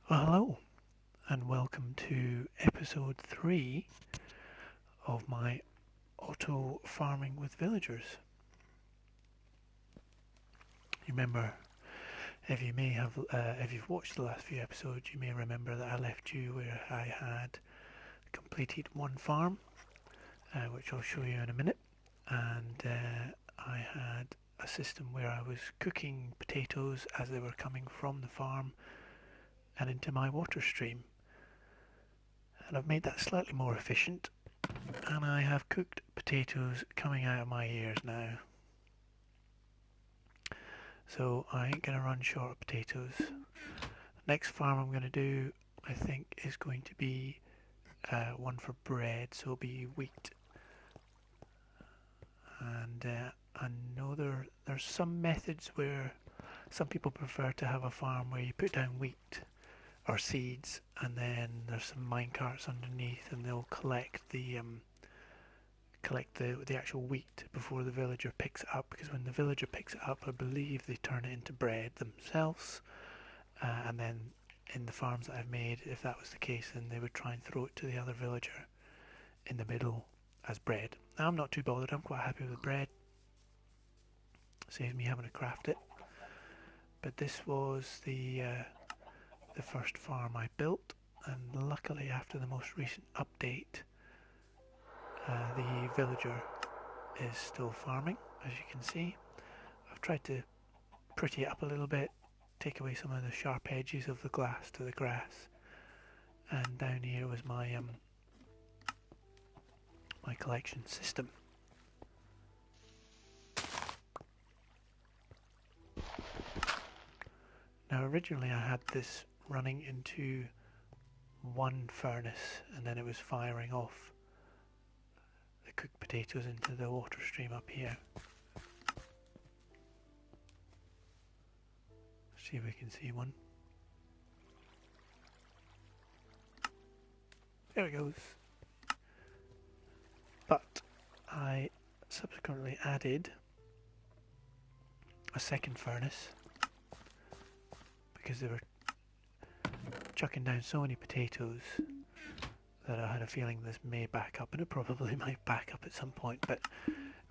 Well, hello, and welcome to episode 3 of my auto farming with villagers. You remember, if you've watched the last few episodes, you may remember that I left you where I had completed one farm, which I'll show you in a minute, and I had a system where I was cooking potatoes as they were coming from the farm and into my water stream. And I've made that slightly more efficient, and I have cooked potatoes coming out of my ears now. So I ain't going to run short of potatoes. Next farm I'm going to do, I think, is going to be one for bread, so it'll be wheat. And I know there's some methods where some people prefer to have a farm where you put down wheat or seeds, and then there's some mine carts underneath, and they'll collect the actual wheat before the villager picks it up, because when the villager picks it up, I believe they turn it into bread themselves, and then in the farms that I've made, if that was the case, then they would try and throw it to the other villager in the middle as bread. Now, I'm not too bothered, I'm quite happy with bread, saves me having to craft it. But this was the first farm I built, and luckily after the most recent update, the villager is still farming, as you can see. I've tried to pretty it up a little bit, take away some of the sharp edges of the glass to the grass, and down here was my collection system. Now originally I had this running into one furnace, and then it was firing off the cooked potatoes into the water stream up here. See if we can see one. There it goes. But I subsequently added a second furnace because they were chucking down so many potatoes that I had a feeling this may back up, and it probably might back up at some point. But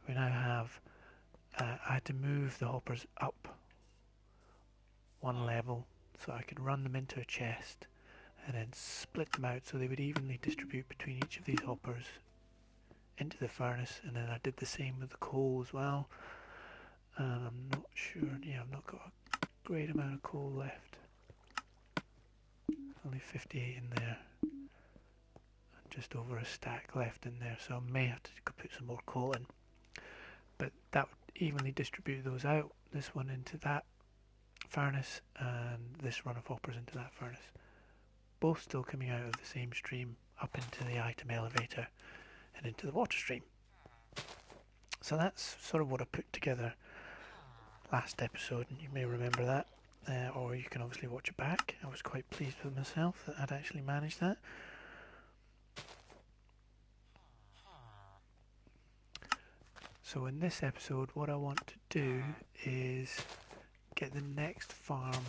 we now have I had to move the hoppers up one level so I could run them into a chest and then split them out so they would evenly distribute between each of these hoppers into the furnace. And then I did the same with the coal as well. I'm not sure, yeah, I've not got a great amount of coal left, only 58 in there, and just over a stack left in there, so I may have to put some more coal in. But that would evenly distribute those out, this one into that furnace and this run of hoppers into that furnace, both still coming out of the same stream up into the item elevator and into the water stream. So that's sort of what I put together last episode, and you may remember that, or you can obviously watch it back. I was quite pleased with myself that I'd actually managed that. So in this episode, what I want to do is get the next farm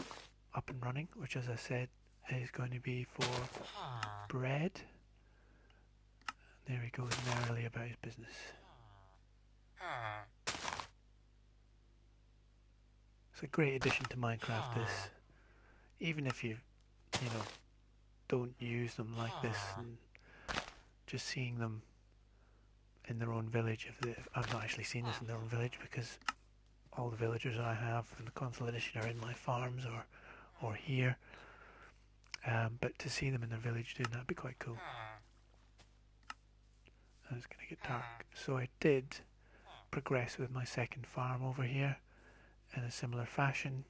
up and running, which, as I said, is going to be for bread. There he goes merrily about his business. It's a great addition to Minecraft, this. Even if you don't use them like this, and just seeing them in their own village. I've not actually seen this in their own village because all the villagers I have in the console edition are in my farms or here. But to see them in their village doing that would be quite cool. And it's going to get dark. So I did progress with my second farm over here in a similar fashion.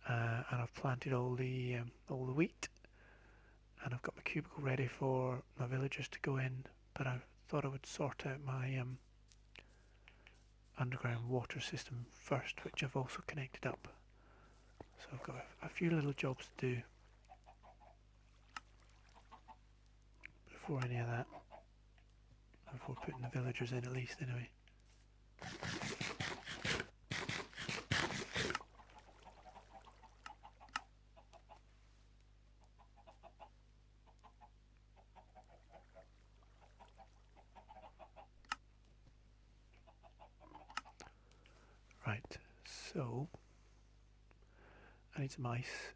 And I've planted all the wheat, and I've got my cubicle ready for my villagers to go in. But I thought I would sort out my underground water system first, which I've also connected up. So I've got a few little jobs to do before any of that, before putting the villagers in, at least anyway. So I need some ice.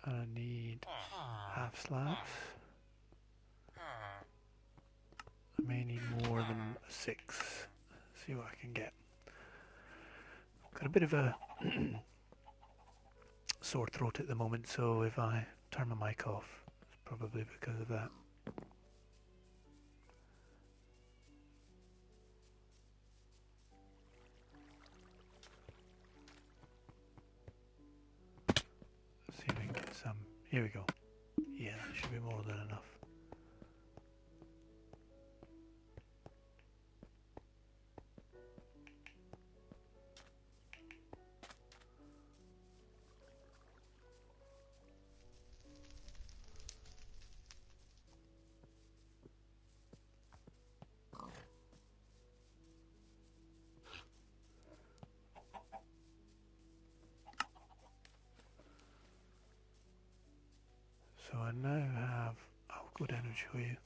And I need half slabs. I may need more than 6. See what I can get. Got a bit of a sore throat at the moment, so if I turn my mic off, it's probably because of that. Let's see if we can get some. Here we go. Yeah, that should be more than enough. So I now have, I'll go down and show you.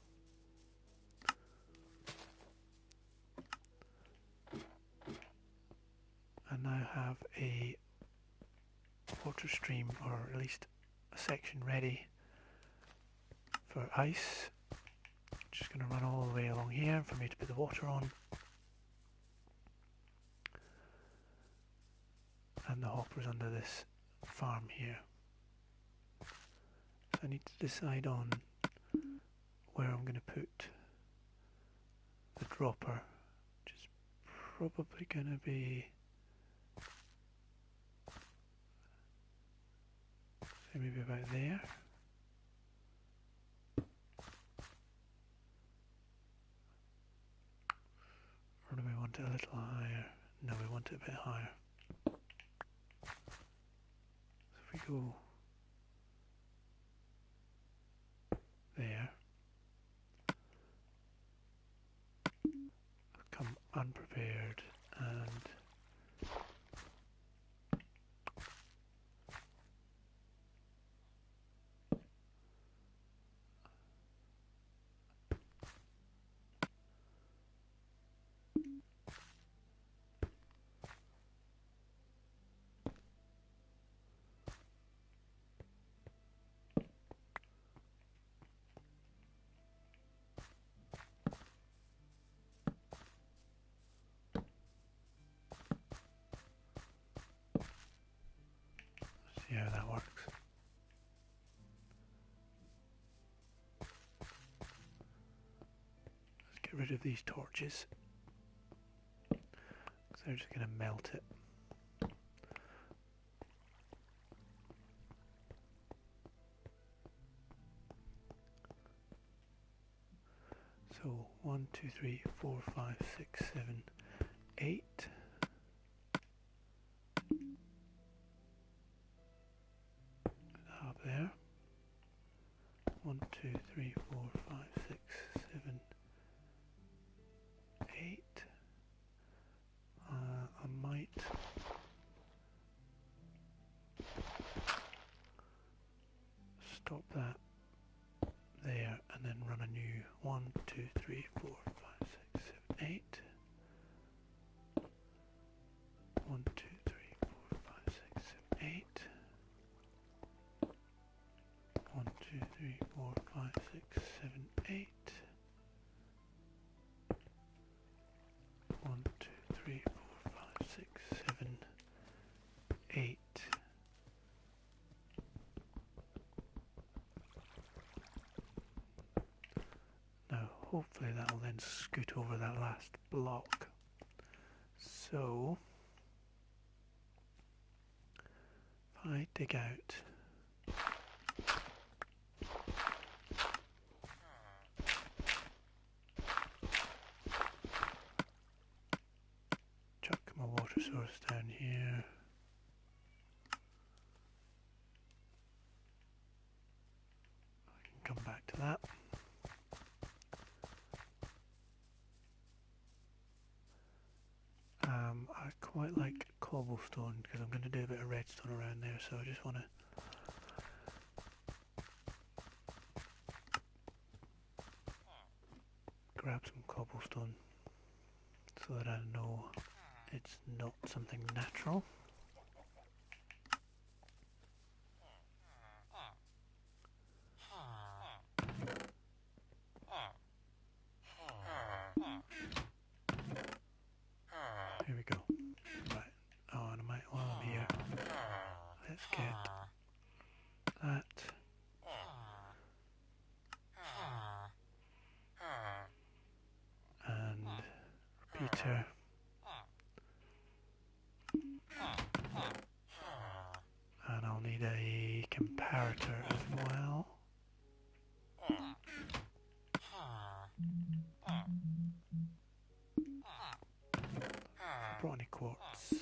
I now have a water stream, or at least a section ready for ice. Just going to run all the way along here for me to put the water on. And the hopper's under this farm here. So I need to decide on where I'm going to put the dropper, which is probably going to be, say, maybe about there. Or do we want it a little higher? No, we want it a bit higher. So if we go there, I've come unprepared and see how that works. Let's get rid of these torches, because they're just going to melt it. So 1, 2, 3, 4, 5, 6, 7, 8. Up there. 1, 2, 3, 4, 5, 6, 7, 8. I might stop that there and then run a new 1, 2, 3, 4, 5, 6, 7, 8. 1, 2, 3, 4, 5, 6, 7, 8. 1, 2, 3, 4, 5, 6, 7, 8. 1, 2, 3, 4, 5, 6, 7, 8. Now hopefully that will then scoot over that last block. So if I dig out chuck my water source down here, I can come back to that. I quite like cobblestone because I'm going to do a bit of redstone around there, so I just want to cobblestone so that I know it's not something natural. Here we go. Right. Oh, and I might, while I'm here, let's get that. And repeater. And I'll need a comparator as well. Brought any quartz?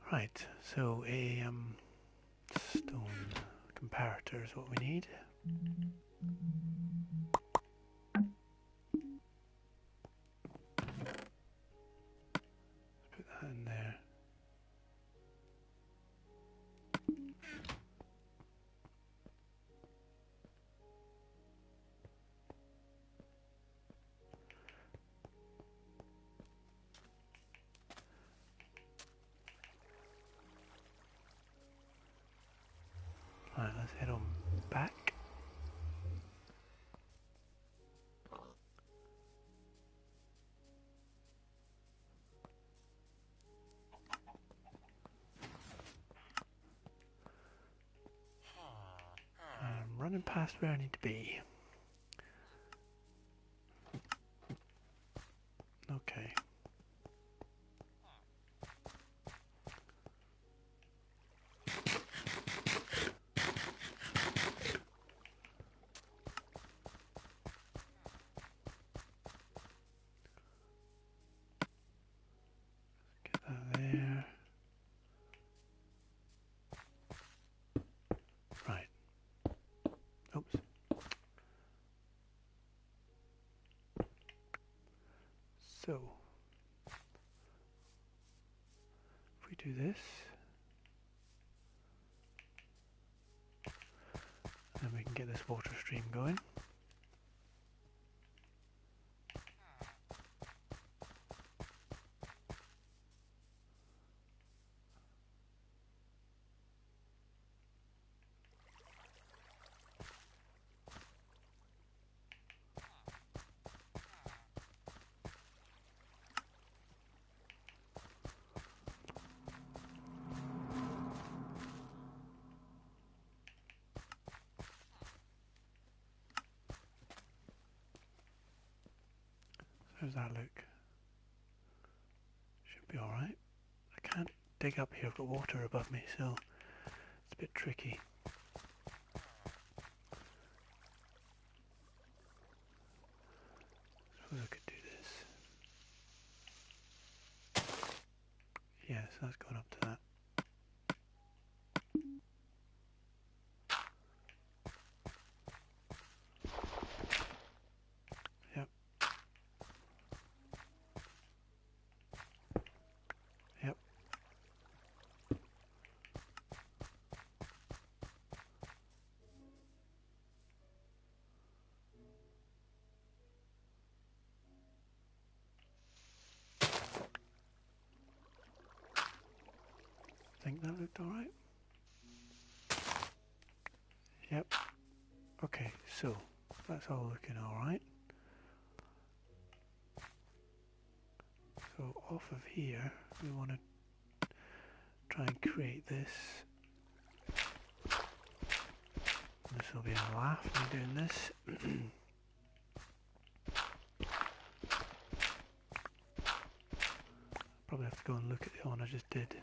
Right, so a stone comparator is what we need. Let's put that in there. Right, let's head on back. I'm running past where I need to be. Okay. Get that there. Right. Oops. So, if we do this, then we can get this water stream going. How does that look? Should be alright. I can't dig up here, I've got water above me, so it's a bit tricky. Suppose I could do this. Yes, that's going up to that. Yep. Yep. alright? Yep. Okay, so that's all looking alright. So off of here, we want to try and create this. This will be a laugh, me doing this. Probably have to go and look at the one I just did.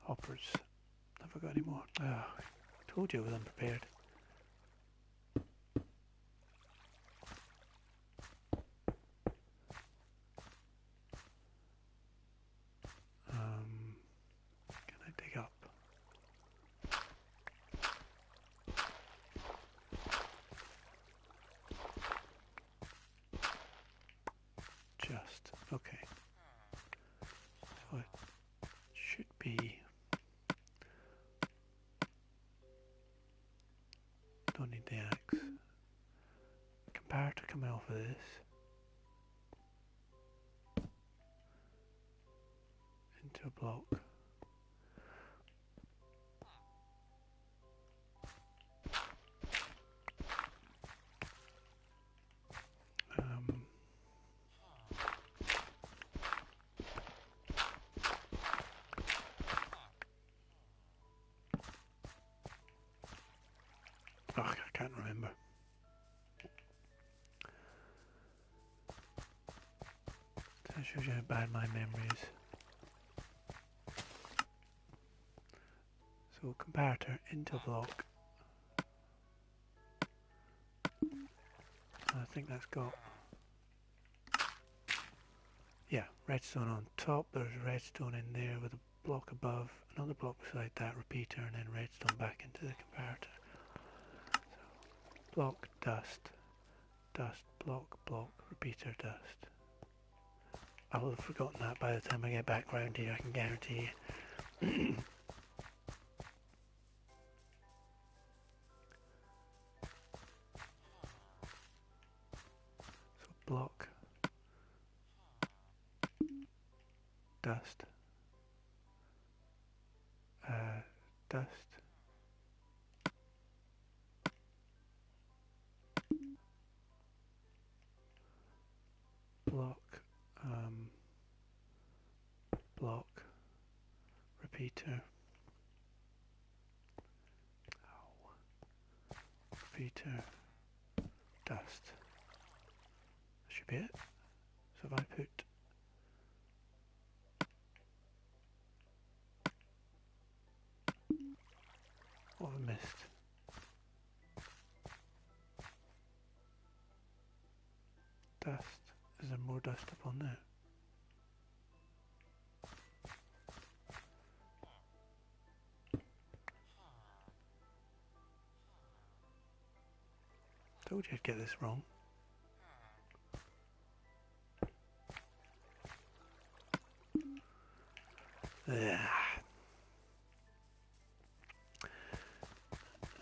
Hoppers. Never got any more. Oh, told you I was unprepared. Can I dig up? Just. Okay. So it should be. Don't need the axe. Comparator coming off of this. Into a block. Oh, I can't remember. That shows you how bad my memory is. So comparator into block. I think that's got, yeah, redstone on top. There's redstone in there with a block above, another block beside that repeater, and then redstone back into the comparator. So block, dust, dust, block, block, repeater, dust. I will have forgotten that by the time I get back round here, I can guarantee you. So block, dust, dust, block, block, repeater, repeater, dust. That should be it. So if I put what have I missed? Dust. Is there more dust up on there? Told you I'd get this wrong. Ugh.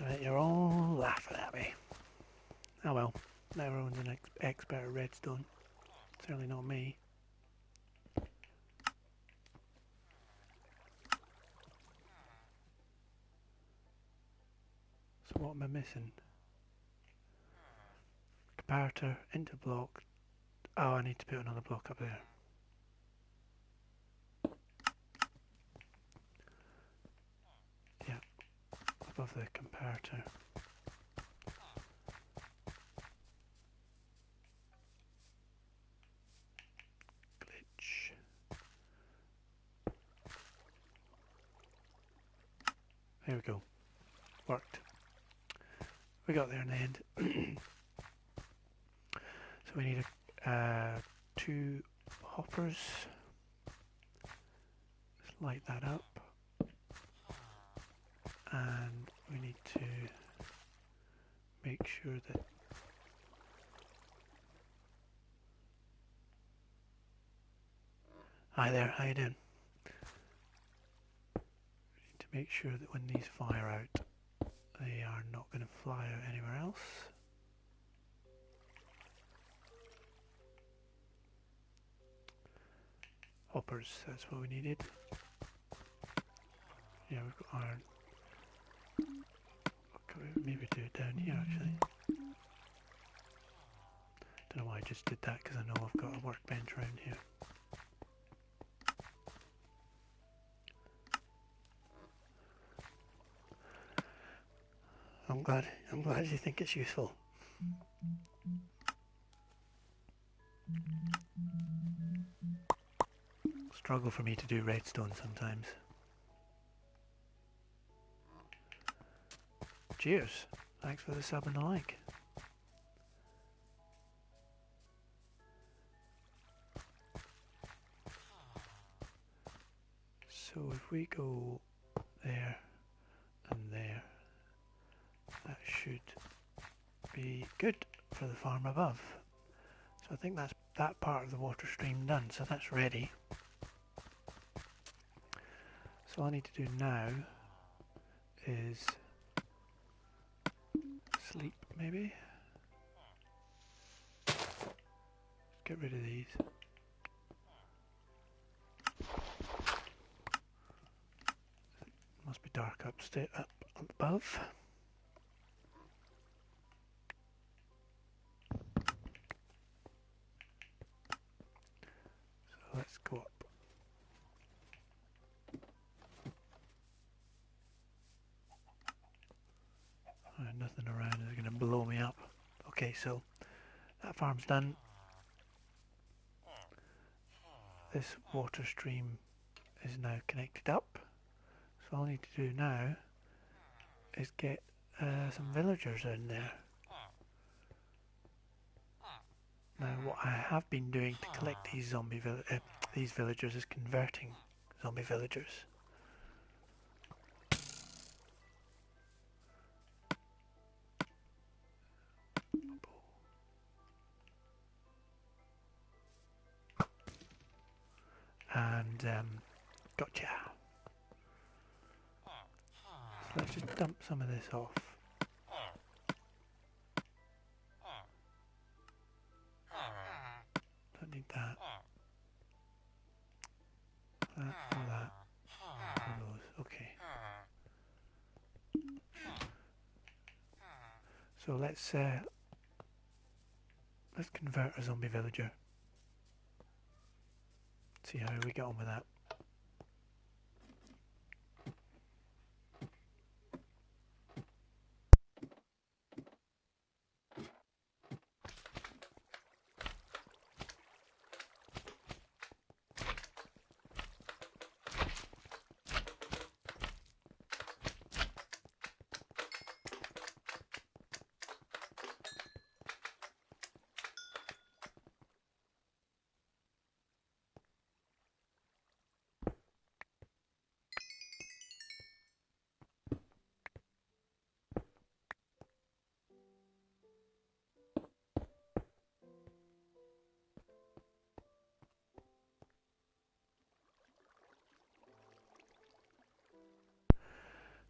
Right, you're all laughing at me. Oh well, now everyone's an expert at redstone. Certainly not me. So what am I missing? Comparator, into block. Oh, I need to put another block up there. Yeah, above the comparator. Glitch. There we go. Worked. We got there in the end. So we need 2 hoppers. Let's light that up. And we need to make sure that Hi there, how you doing? Need to make sure that when these fire out, they are not going to fly out anywhere else. Hoppers, that's what we needed. Yeah, we've got iron. Okay, maybe do it down here actually. Don't know why I just did that because I know I've got a workbench around here. I'm glad you think it's useful. Struggle for me to do redstone sometimes. Cheers. Thanks for the sub and the like. So if we go there and there, that should be good for the farm above. So I think that's that part of the water stream done, so that's ready. So all I need to do now is sleep maybe. Get rid of these. Must be dark upstairs, up above. So let's go up. Nothing around is going to blow me up. Okay, so that farm's done. This water stream is now connected up. So all I need to do now is get some villagers in there. Now what I have been doing to collect these these villagers is converting zombie villagers. And gotcha. So let's just dump some of this off. Don't need that. That, all that. All those. Okay. So let's convert a zombie villager. See how we get on with that.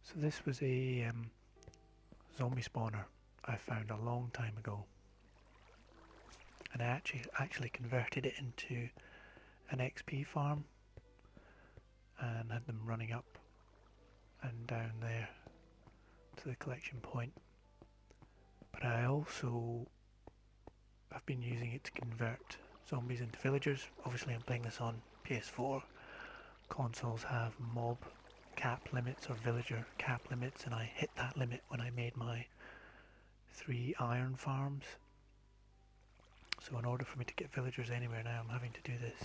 So this was a zombie spawner I found a long time ago, and I actually converted it into an XP farm and had them running up and down there to the collection point. But I also have been using it to convert zombies into villagers. Obviously I'm playing this on PS4. Consoles have mob cap limits or villager cap limits, and I hit that limit when I made my 3 iron farms. So in order for me to get villagers anywhere now, I'm having to do this.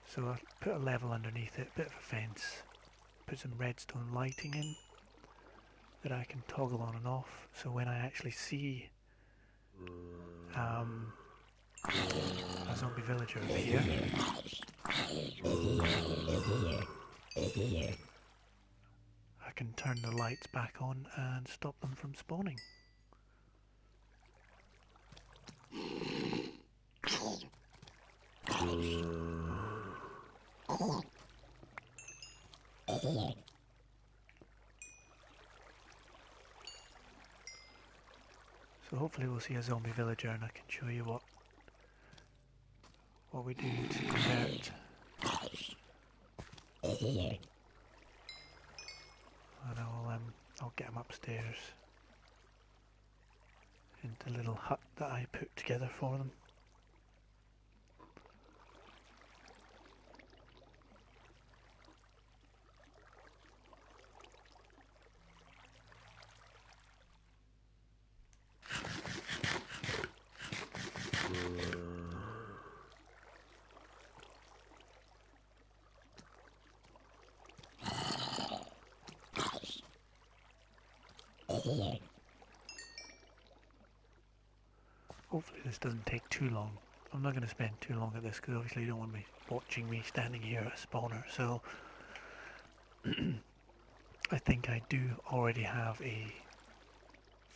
So I put a level underneath it, a bit of a fence, put some redstone lighting in that I can toggle on and off, so when I actually see a zombie villager appear, I can turn the lights back on and stop them from spawning. So hopefully we'll see a zombie villager and I can show you what we do to convert. And I'll get him upstairs into the little hut that I put together for them. Hopefully this doesn't take too long. I'm not going to spend too long at this because obviously you don't want to be watching me standing here at a spawner, so I think I do already have a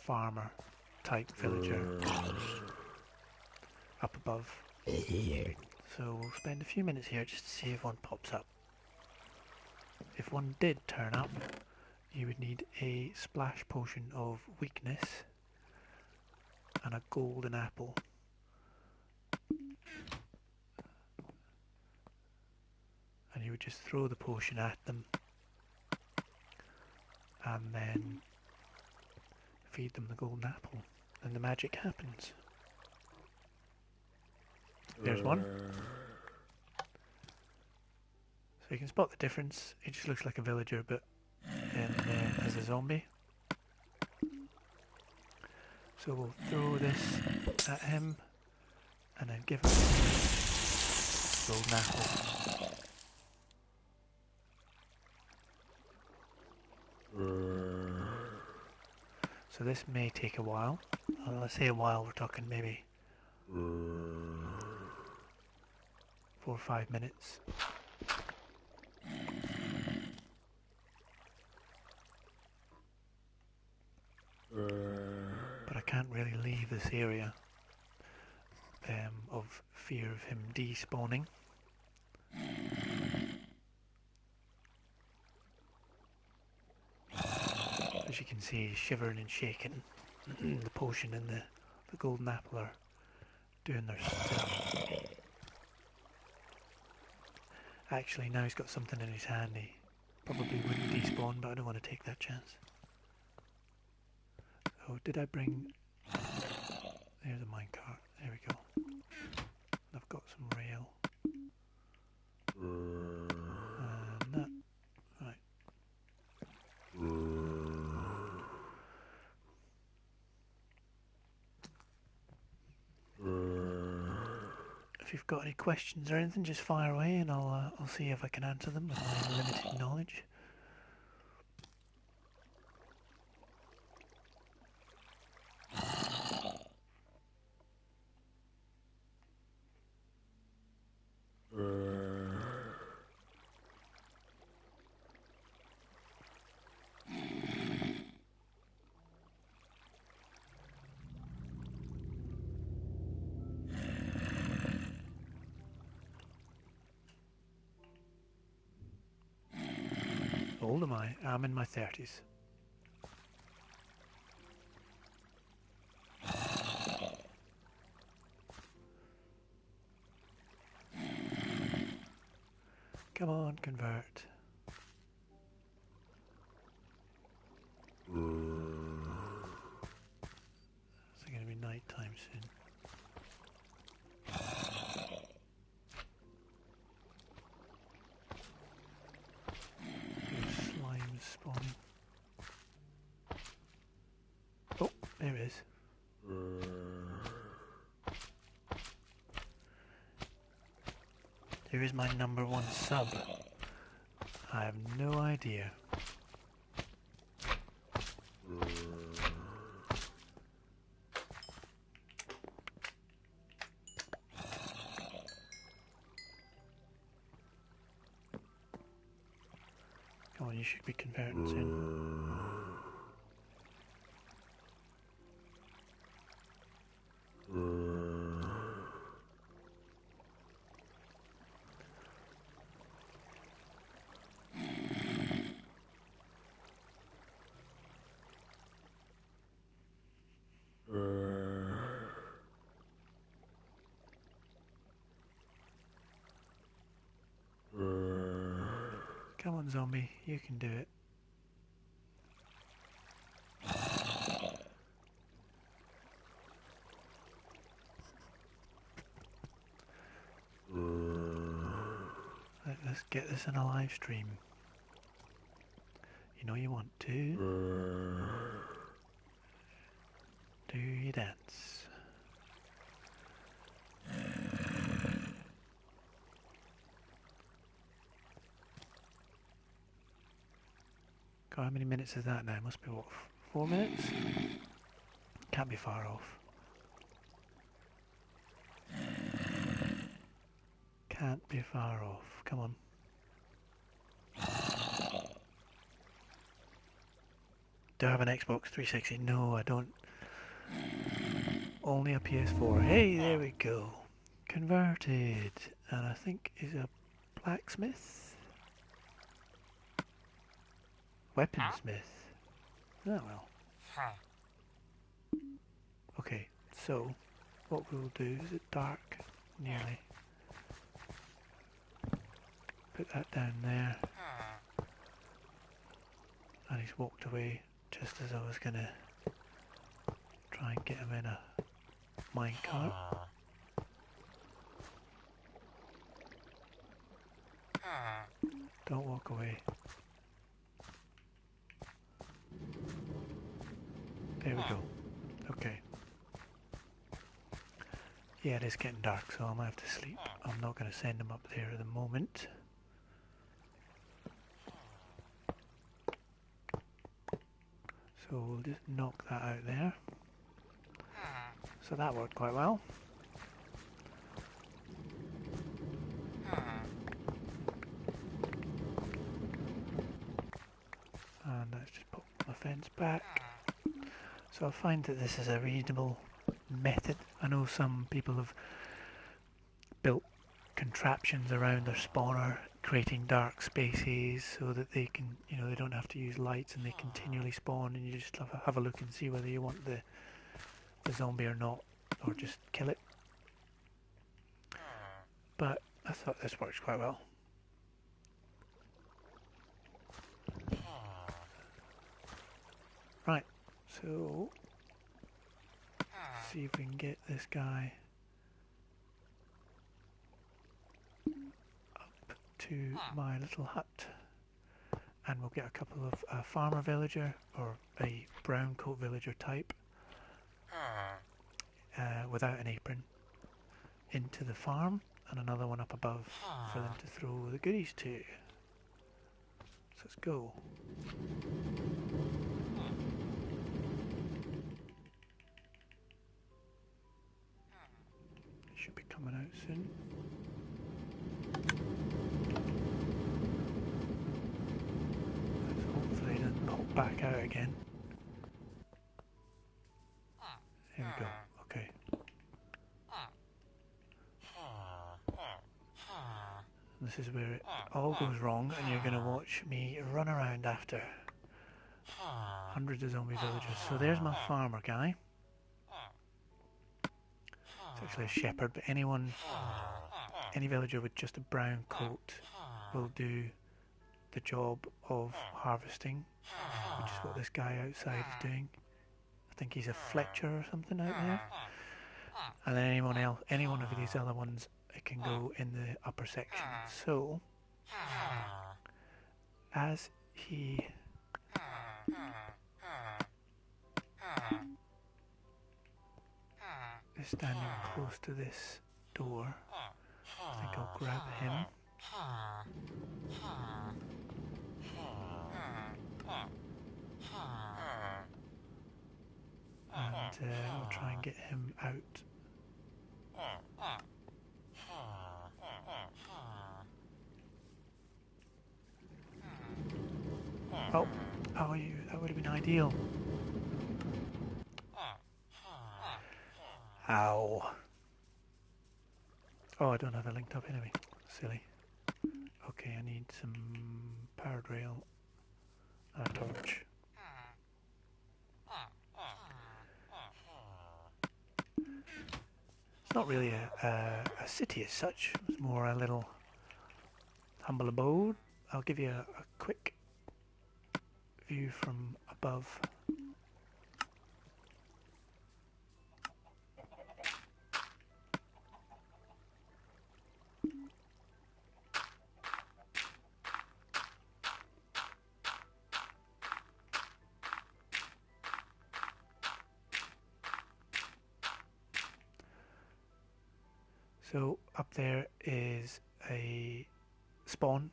farmer type villager up above. So we'll spend a few minutes here just to see if one pops up. If one did turn up, you would need a splash potion of weakness and a golden apple. And you would just throw the potion at them and then feed them the golden apple and the magic happens. There's one. So you can spot the difference. He just looks like a villager but as a zombie. So we'll throw this at him and then give him a golden apple. So this may take a while. Let's say a while, we're talking maybe 4 or 5 minutes. But I can't really leave this area of fear of him despawning. As you can see, he's shivering and shaking. The potion and the golden apple are doing their stuff. Actually, now he's got something in his hand. He probably wouldn't despawn, but I don't want to take that chance. So, did I bring... There's a minecart. There we go. I've got some rail. And that. Right. If you've got any questions or anything, just fire away and I'll see if I can answer them with my limited knowledge. How old am I? I'm in my 30s. Come on, convert. It's going to be night time soon. Slime spawning. Oh, there it is. Here is my #1 sub. I have no idea. Come on, on, you should be converting soon. Come on, zombie, you can do it. Let's get this in a live stream. You know you want to. Do your dance. God, how many minutes is that now? Must be what, 4 minutes? Can't be far off. Can't be far off. Come on. Do I have an Xbox 360? No, I don't. Only a PS4. Hey, there we go. Converted. And I think is a blacksmith? Weaponsmith. Oh well. Okay, so what we'll do, is it dark? Nearly. Put that down there. And he's walked away just as I was gonna try and get him in a minecart. Don't walk away. There we go. Okay. Yeah, it is getting dark, so I might have to sleep. I'm not going to send him up there at the moment. So we'll just knock that out there. So that worked quite well. And let's just put my fence back. So I find that this is a reasonable method. I know some people have built contraptions around their spawner, creating dark spaces so that they can, you know, they don't have to use lights and they continually spawn, and you just have a look and see whether you want the zombie or not, or just kill it. But I thought this works quite well. Right, so see if we can get this guy up to my little hut, and we'll get a couple of farmer villager or a brown coat villager type without an apron into the farm, and another one up above for them to throw the goodies to. So let's go. Should be coming out soon. Let's hopefully it doesn't pop back out again. There we go. Okay. This is where it all goes wrong, and you're going to watch me run around after hundreds of zombie villagers. So there's my farmer guy. It's actually a shepherd, but any villager with just a brown coat will do the job of harvesting, which is what this guy outside is doing. I think he's a Fletcher or something out there. And then any one of these other ones, it can go in the upper section. So as he is standing close to this door, I think I'll grab him. And I'll try and get him out. Oh, oh, that would have been ideal. Ow. Oh, I don't have it linked up anyway. Silly. Okay, I need some powered rail and a torch. It's not really a city as such. It's more a little humble abode. I'll give you a quick view from above. So up there is a spawn.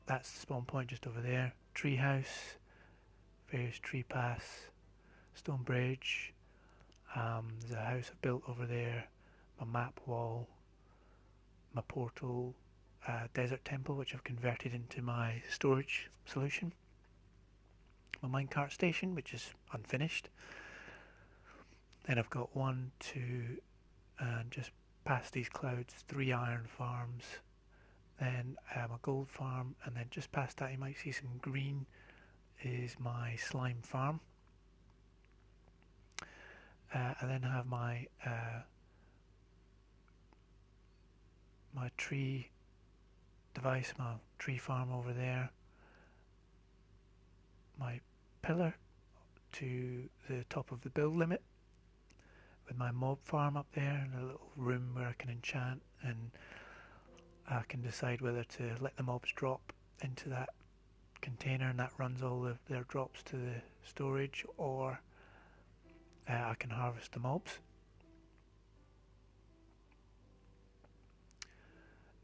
That's the spawn point just over there. Tree house, various tree paths, stone bridge. There's a house I've built over there. My map wall, my portal, desert temple which I've converted into my storage solution. My minecart station which is unfinished. Then I've got 1, 2, and just past these clouds, 3 iron farms. Then a gold farm, and then just past that you might see some green is my slime farm. I then have my my tree device, my tree farm over there. My pillar to the top of the build limit with my mob farm up there, and a little room where I can enchant, and I can decide whether to let the mobs drop into that container and that runs all of their drops to the storage, or I can harvest the mobs.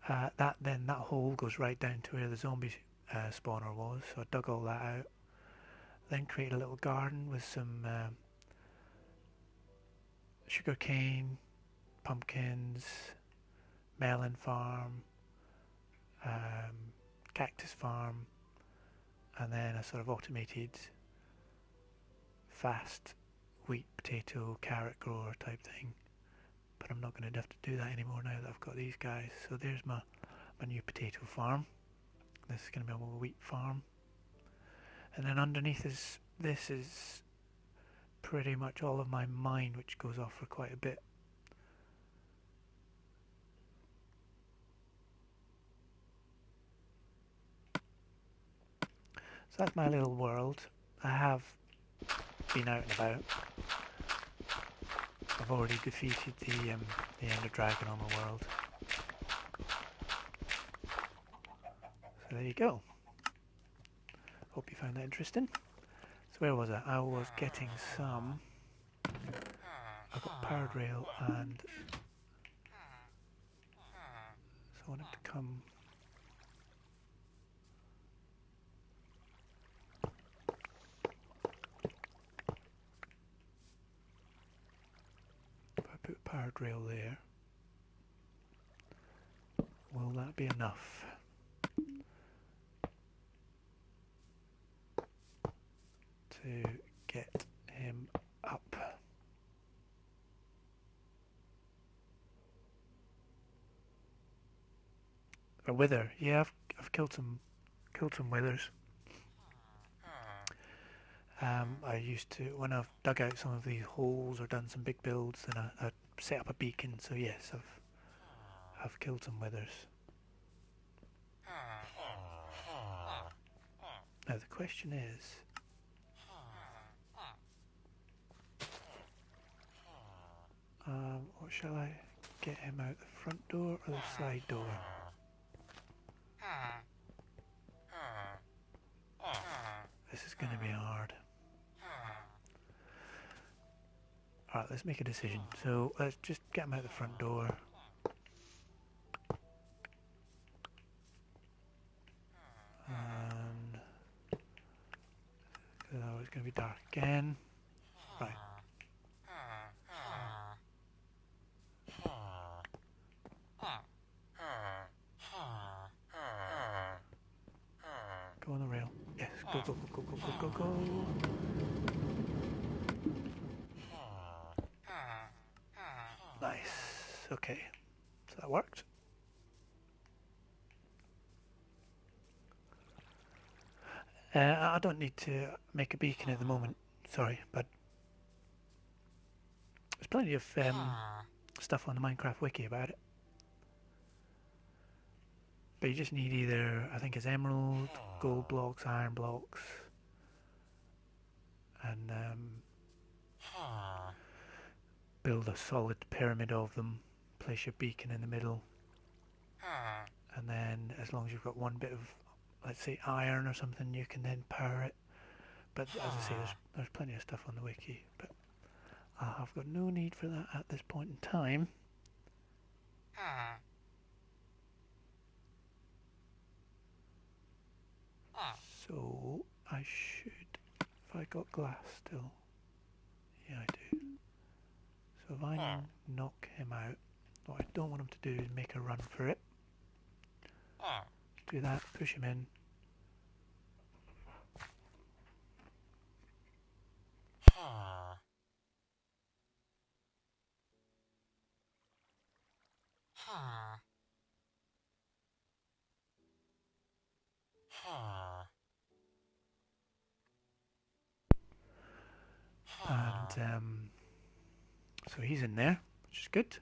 That hole goes right down to where the zombie spawner was, so I dug all that out. Then created a little garden with some sugar cane, pumpkins, melon farm, cactus farm, and then a sort of automated fast wheat, potato, carrot grower type thing. But I'm not going to have to do that anymore now that I've got these guys. So there's my new potato farm. This is going to be a wheat farm. And then underneath this is pretty much all of my mine, which goes off for quite a bit. So that's my little world. I have been out and about. I've already defeated the Ender Dragon on my world. So there you go. Hope you found that interesting. So where was I? I was getting some... I've got powered rail, and so I wanted to come... If I put powered rail there, will that be enough? To get him up. A wither, yeah, I've killed some withers. I used to, when I've dug out some of these holes or done some big builds, then I set up a beacon. So yes, I've killed some withers. Now the question is, what shall I get him out, the front door or the side door? This is going to be hard. Alright, let's make a decision. So let's just get him out the front door. And oh, it's going to be dark again. Right. Go on the rail. Yes, Go, go, go, go, go, go, go, go. Nice. Okay. So that worked. I don't need to make a beacon at the moment. Sorry, but there's plenty of stuff on the Minecraft wiki about it. But you just need either, I think it's emerald, gold blocks, iron blocks, and build a solid pyramid of them, place your beacon in the middle, and then as long as you've got one bit of, let's say, iron or something, you can then power it. But as I say, there's plenty of stuff on the wiki, but I've got no need for that at this point in time. So I should, if I got glass still, yeah I do. So if I knock him out, what I don't want him to do is make a run for it. Do that, push him in. And so he's in there, which is good.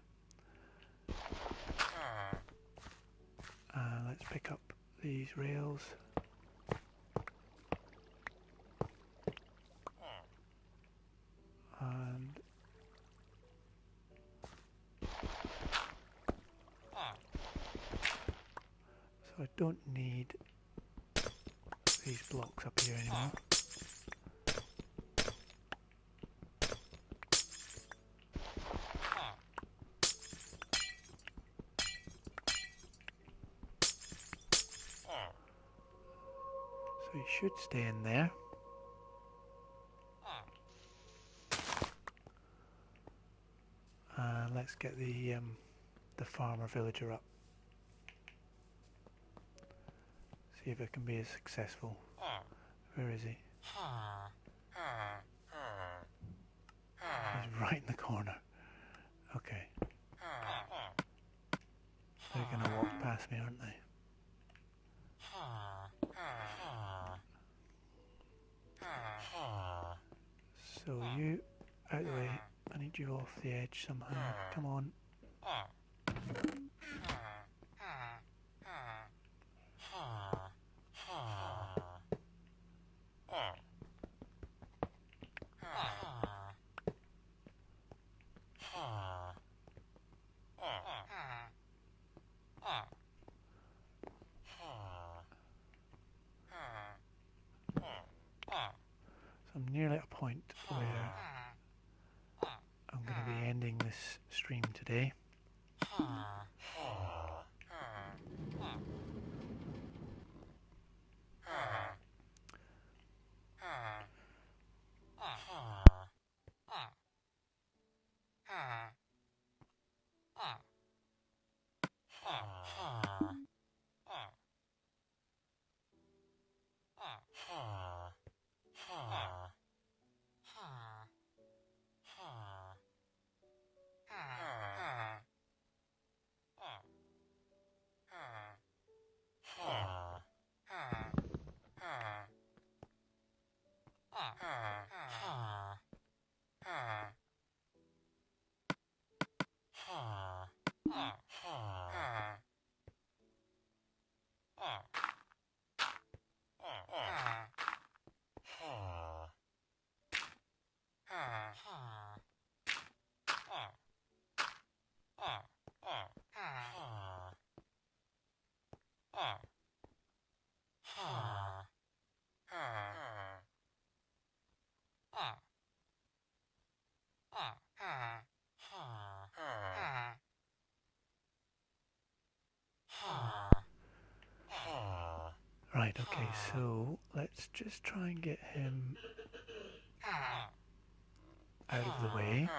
Let's pick up these rails. And so I don't need these blocks up here anymore. So he should stay in there. Let's get the farmer villager up. See if it can be as successful. Where is he? He's right in the corner. Okay. They're going to walk past me, aren't they? So you, out of the way. I need you off the edge somehow. Come on. So I'm nearly at a point where I'm going to be ending this stream today. Right, okay, so let's just try and get him out of the way.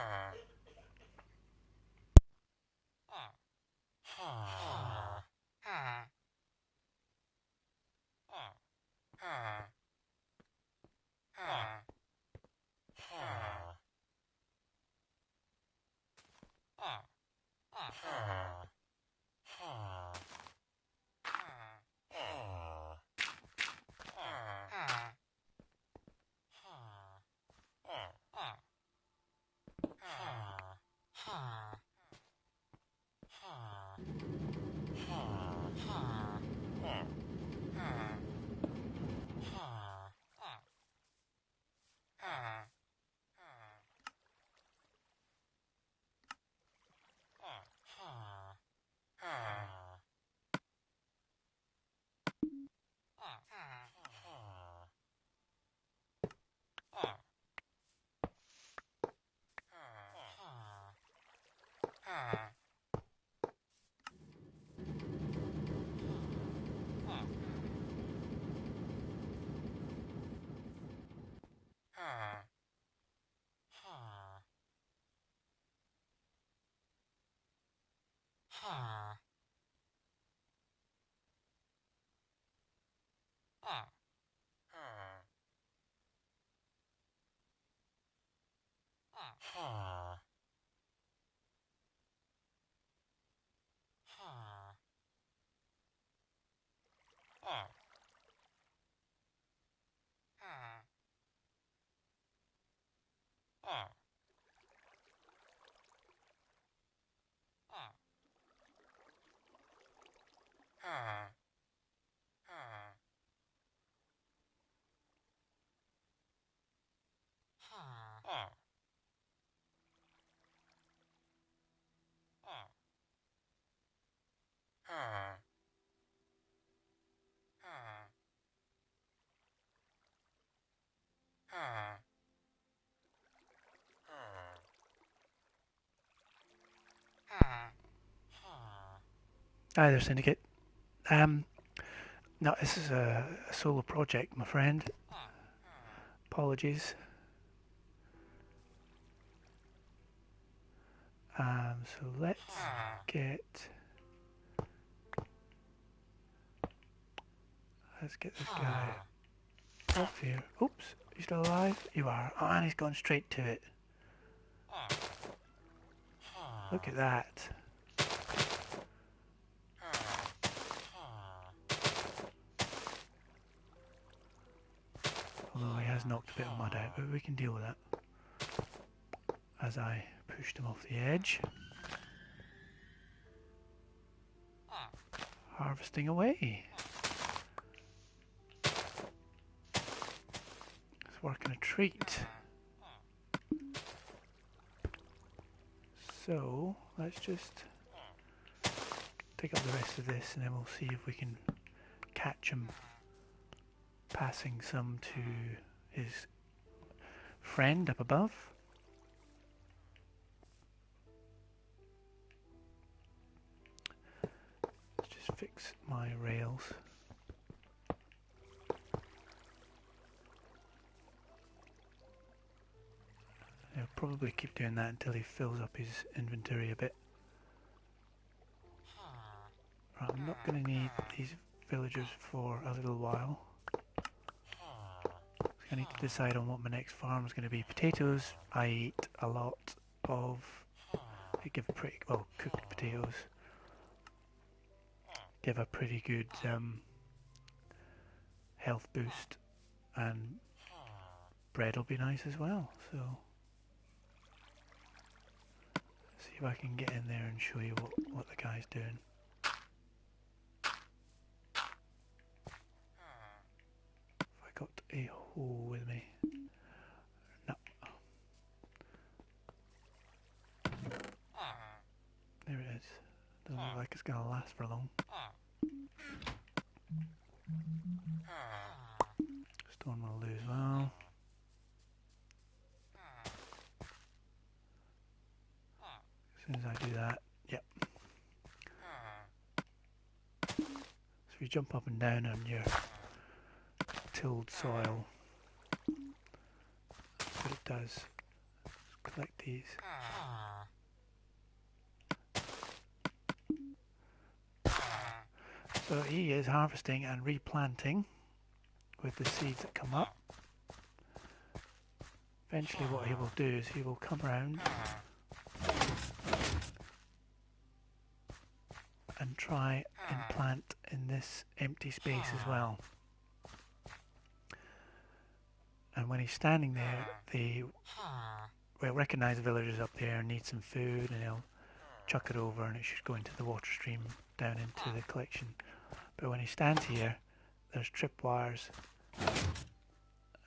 Hi there, Syndicate. No, this is a solo project, my friend. Apologies. So let's get this guy off here. Oops, you still alive? You are. Oh, and he's gone straight to it. Look at that. Although he has knocked a bit of mud out, but we can deal with that. As I pushed him off the edge. Harvesting away. It's working a treat. So, let's just take up the rest of this and then we'll see if we can catch him passing some to his friend up above. Let's just fix my rails. He'll probably keep doing that until he fills up his inventory a bit. Right, I'm not going to need these villagers for a little while. I need to decide on what my next farm is going to be. Potatoes, I eat a lot of. They give a pretty, well, cooked potatoes give a pretty good health boost, and bread will be nice as well. So, see if I can get in there and show you what the guy's doing. Have I got a hoe with me? No. There it is. Doesn't look like it's going to last for long. Stone will do as well. As soon as I do that, yep. So if you jump up and down on your tilled soil, that's what it does. Just collect these. So he is harvesting and replanting with the seeds that come up. Eventually what he will do is he will come around and try and plant in this empty space as well. And when he's standing there, will recognise the villagers up there and need some food, and he'll chuck it over and it should go into the water stream down into the collection. But when he stands here, there's tripwires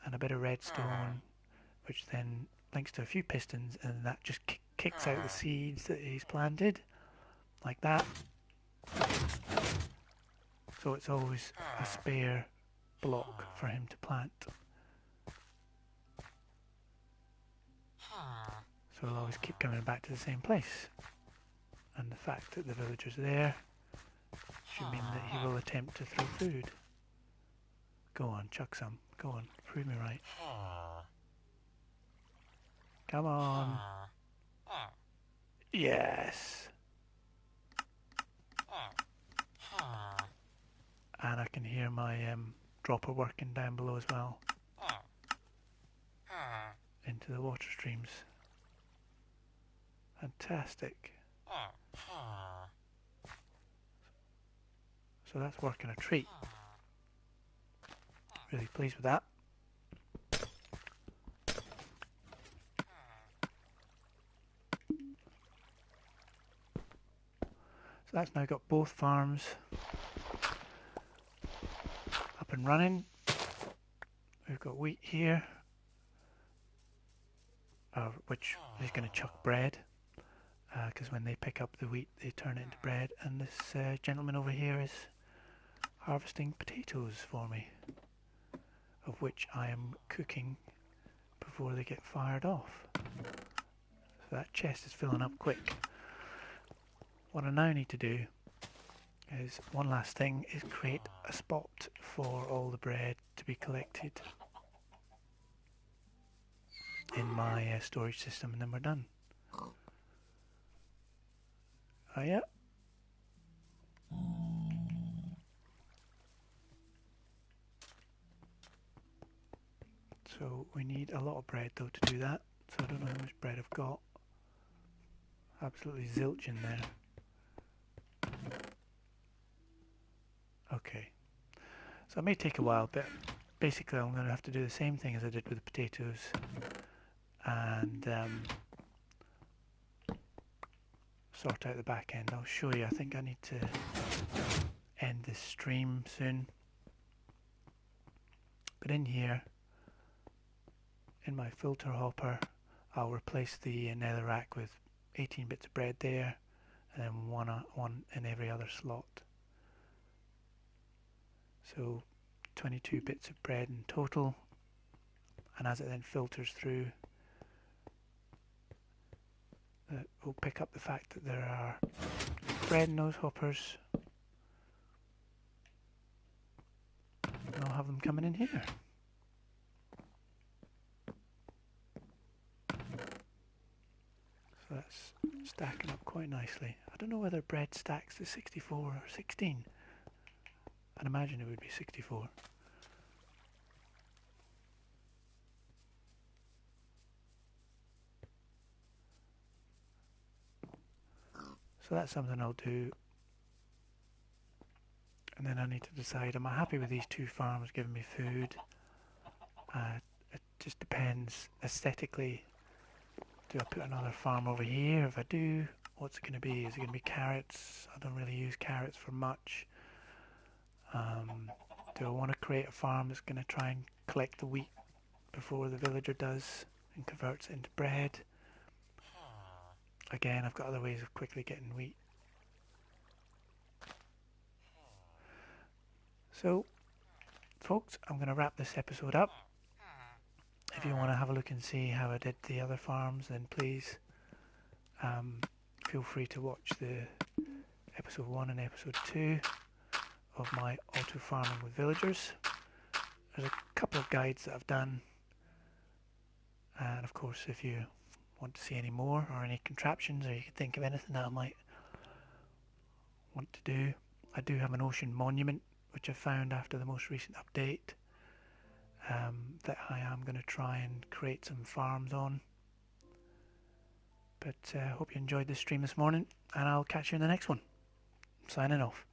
and a bit of redstone, which then links to a few pistons, and that just kicks out the seeds that he's planted, like that. So it's always a spare block for him to plant. So he'll always keep coming back to the same place. And the fact that the villager's there should mean that he will attempt to throw food. Go on, chuck some. Go on, prove me right. Come on. Yes. And I can hear my dropper working down below as well. Into the water streams. Fantastic. So that's working a treat. Really pleased with that. So that's now got both farms up and running. We've got wheat here, which is going to chuck bread, because when they pick up the wheat they turn it into bread. And this gentleman over here is harvesting potatoes for me, of which I am cooking before they get fired off. So that chest is filling up quick. What I now need to do is, one last thing, is create a spot for all the bread to be collected in my storage system, and then we're done. Oh yeah. So we need a lot of bread though to do that, so I don't know how much bread I've got. Absolutely zilch in there. Okay, so it may take a while, but basically I'm going to have to do the same thing as I did with the potatoes, and sort out the back end. I'll show you. I think I need to end this stream soon, but in here, in my filter hopper, I'll replace the netherrack with 18 bits of bread there, and then one in every other slot. So 22 bits of bread in total, and as it then filters through, we'll pick up the fact that there are bread in those hoppers, and I'll have them coming in here. So that's stacking up quite nicely. I don't know whether bread stacks to 64 or 16. I'd imagine it would be 64. So that's something I'll do. And then I need to decide, am I happy with these two farms giving me food? It just depends aesthetically. Do I put another farm over here? If I do, what's it going to be? Is it going to be carrots? I don't really use carrots for much. Do I want to create a farm that's going to try and collect the wheat before the villager does and converts it into bread? Again, I've got other ways of quickly getting wheat. So, folks, I'm going to wrap this episode up. If you want to have a look and see how I did the other farms, then please feel free to watch the episode 1 and episode 2 of my auto farming with villagers. There's a couple of guides that I've done, and of course if you want to see any more or any contraptions, or you can think of anything that I might want to do, I do have an ocean monument which I found after the most recent update that I am going to try and create some farms on. But I hope you enjoyed this stream this morning, and I'll catch you in the next one. Signing off.